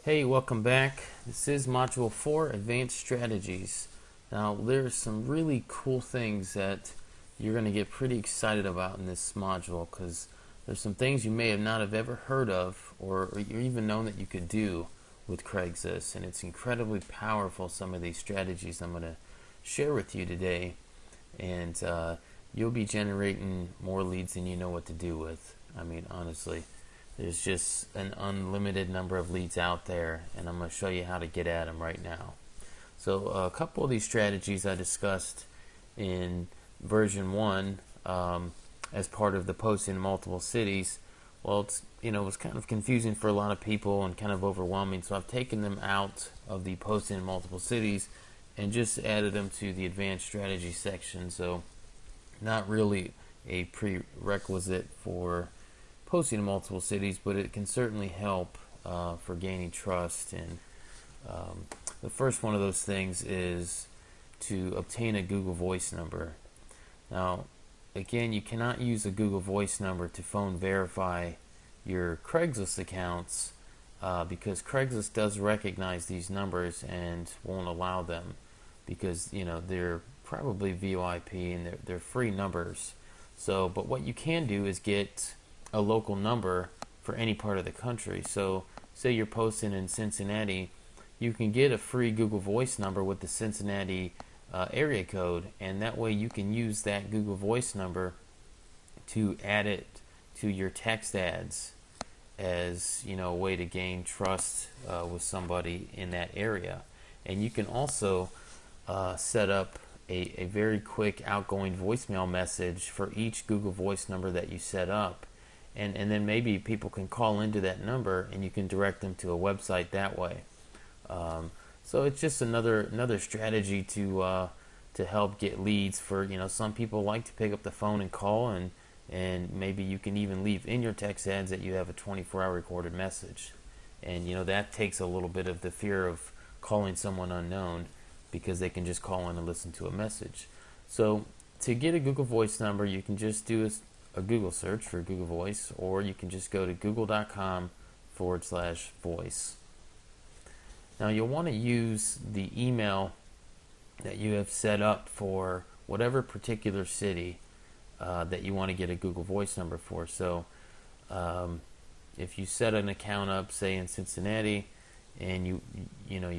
Hey, welcome back. This is Module 4, Advanced Strategies. Now, there's some really cool things that you're going to get pretty excited about in this module because there's some things you may have not have ever heard of or you even known that you could do with Craigslist, and it's incredibly powerful, some of these strategies I'm going to share with you today, and you'll be generating more leads than you know what to do with. I mean, honestly. There's just an unlimited number of leads out there, and I'm going to show you how to get at them right now. So a couple of these strategies I discussed in version 1 as part of the post in multiple cities. Well, it was kind of confusing for a lot of people and kind of overwhelming, so I've taken them out of the post in multiple cities and just added them to the advanced strategy section. So not really a prerequisite for posting in multiple cities, but it can certainly help for gaining trust. And the first one of those things is to obtain a Google Voice number. Now, again, you cannot use a Google Voice number to phone verify your Craigslist accounts because Craigslist does recognize these numbers and won't allow them because they're probably VoIP and they're free numbers. So, but what you can do is get a local number for any part of the country. So say you're posting in Cincinnati, you can get a free Google Voice number with the Cincinnati area code, and that way you can use that Google Voice number to add it to your text ads as a way to gain trust with somebody in that area. And you can also set up a very quick outgoing voicemail message for each Google Voice number that you set up. And then maybe people can call into that number and you can direct them to a website that way. So it's just another strategy to help get leads for, some people like to pick up the phone and call, and maybe you can even leave in your text ads that you have a 24-hour recorded message. And that takes a little bit of the fear of calling someone unknown because they can just call in and listen to a message. So to get a Google Voice number, you can just do a Google search for Google Voice, or you can just go to google.com/voice. Now you'll want to use the email that you have set up for whatever particular city that you want to get a Google Voice number for. So if you set an account up, say in Cincinnati, and you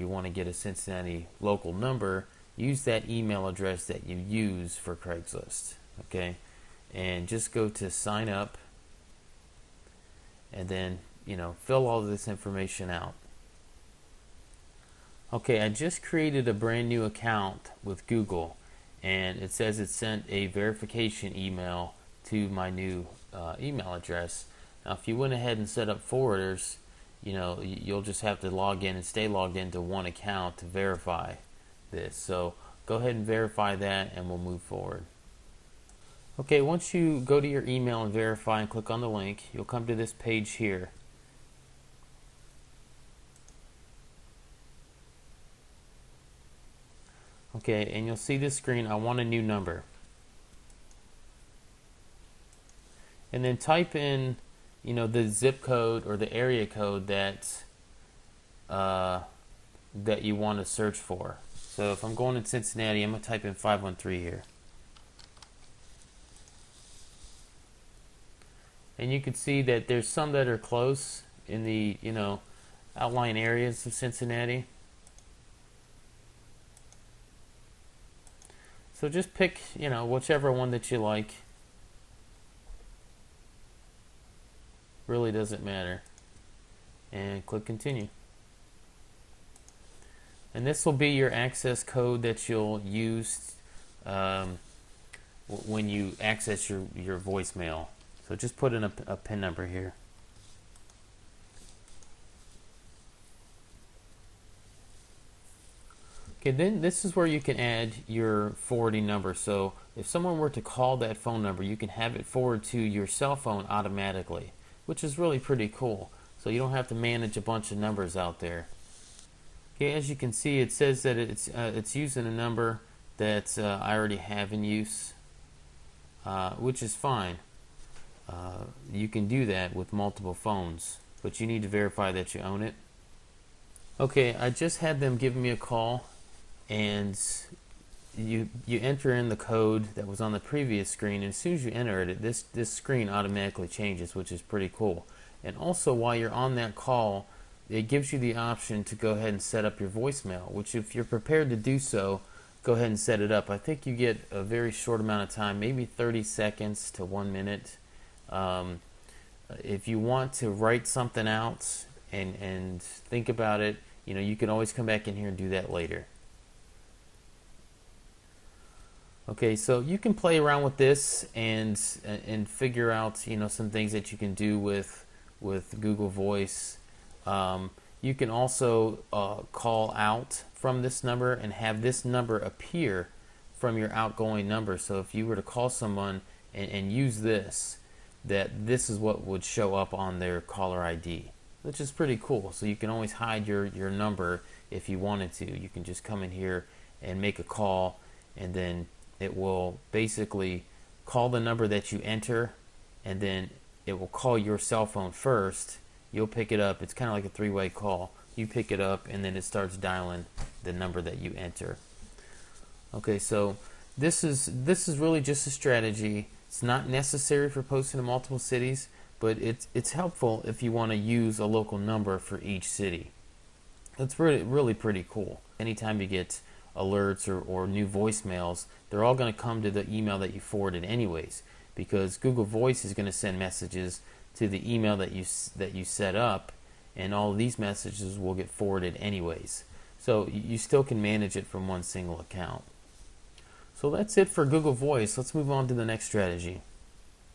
want to get a Cincinnati local number, use that email address that you use for Craigslist. Okay. And just go to sign up and then fill all of this information out. Okay, I just created a brand new account with Google, and it says it sent a verification email to my new email address. Now if you went ahead and set up forwarders, you'll just have to log in and stay logged into one account to verify this. So go ahead and verify that and we'll move forward. Okay, once you go to your email and verify and click on the link, you'll come to this page here. Okay, and you'll see this screen, I want a new number. And then type in, the zip code or the area code that you want to search for. So if I'm going in Cincinnati, I'm going to type in 513 here. And you can see that there's some that are close in the, outlying areas of Cincinnati. So just pick, whichever one that you like. Really doesn't matter. And click continue. And this will be your access code that you'll use when you access your voicemail. So just put in a PIN number here. Okay, then this is where you can add your forwarding number. So if someone were to call that phone number, you can have it forward to your cell phone automatically, which is really pretty cool. So you don't have to manage a bunch of numbers out there. Okay, as you can see, it says that it's using a number that I already have in use, which is fine. You can do that with multiple phones, but you need to verify that you own it. Okay, I just had them give me a call, and you enter in the code that was on the previous screen, and as soon as you enter it, this screen automatically changes, which is pretty cool. And also, while you're on that call, it gives you the option to go ahead and set up your voicemail, which if you're prepared to do so, go ahead and set it up. I think you get a very short amount of time, maybe 30 seconds to 1 minute. Um, if you want to write something out and think about it, you can always come back in here and do that later. Okay, so you can play around with this and figure out some things that you can do with Google Voice. You can also call out from this number and have this number appear from your outgoing number. So if you were to call someone and use this, this is what would show up on their caller ID, which is pretty cool. So you can always hide your number if you wanted to. You can just come in here and make a call, and then it will basically call the number that you enter, and then it will call your cell phone first. You'll pick it up. It's kind of like a three-way call. You pick it up, and then it starts dialing the number that you enter. Okay, so this is really just a strategy. It's not necessary for posting in multiple cities, but it's helpful if you want to use a local number for each city. It's really pretty cool. Anytime you get alerts or new voicemails, they're all going to come to the email that you forwarded anyways, because Google Voice is going to send messages to the email that you set up, and all of these messages will get forwarded anyways. So you still can manage it from one single account. So that's it for Google Voice. Let's move on to the next strategy.